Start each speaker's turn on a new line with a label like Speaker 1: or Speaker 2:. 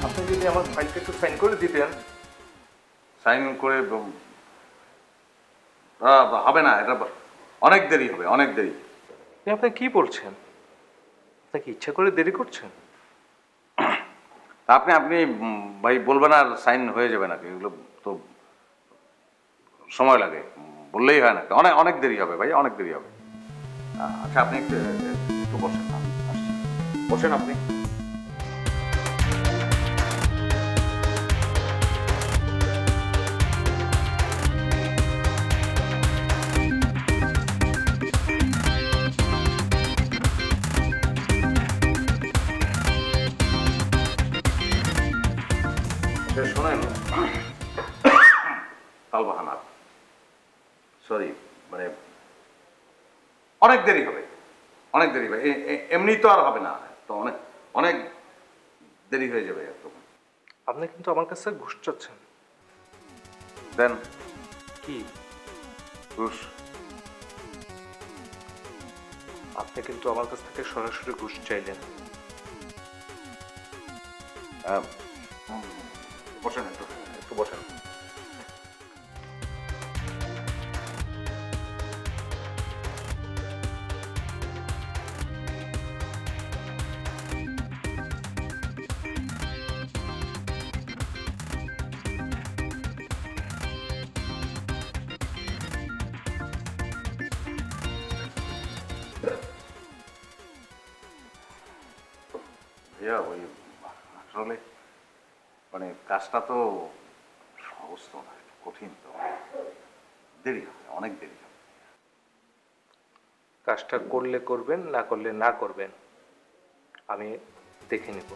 Speaker 1: আপনি যদি আমার ফাইলটা একটু সাইন করে দিতেন।
Speaker 2: সাইন করে হবে না, এটা অনেক দেরি হবে, অনেক দেরি।
Speaker 1: আপনি কি বলছেন? আপনি কি ইচ্ছা করে দেরি করছেন?
Speaker 2: আপনি আপনি ভাই বলবেন আর সাইন হয়ে যাবে নাকি? এগুলো তো সময় লাগে, বললেই হয় নাকি? অনেক অনেক দেরি হবে ভাই, অনেক দেরি হবে। আচ্ছা আপনি একটু একটু বসেন, আমি আসছি। বসেন আপনি। শোনেন তালবাহানা, সরি, মানে অনেক দেরি হবে, অনেক দেরি হবে। এমনি তো আর হবে না, তো অনেক অনেক দেরি হয়ে যাবে একদম।
Speaker 1: আপনি কিন্তু আমার কাছে ঘুষ চাচ্ছেন।
Speaker 2: দেন
Speaker 1: কি?
Speaker 2: ঘুষ?
Speaker 1: আপনি কিন্তু আমার কাছ থেকে সরাসরি ঘুষ চাইলেন।
Speaker 2: বসেন, একটু একটু বসেন। ভাইয়া ওই আসলে মানে কাজটা তো সহজ তো না, একটু কঠিন তো, দেরি হবে, অনেক দেরি হবে।
Speaker 1: কাজটা করলে করবেন, না করলে না করবেন, আমি দেখে নেব।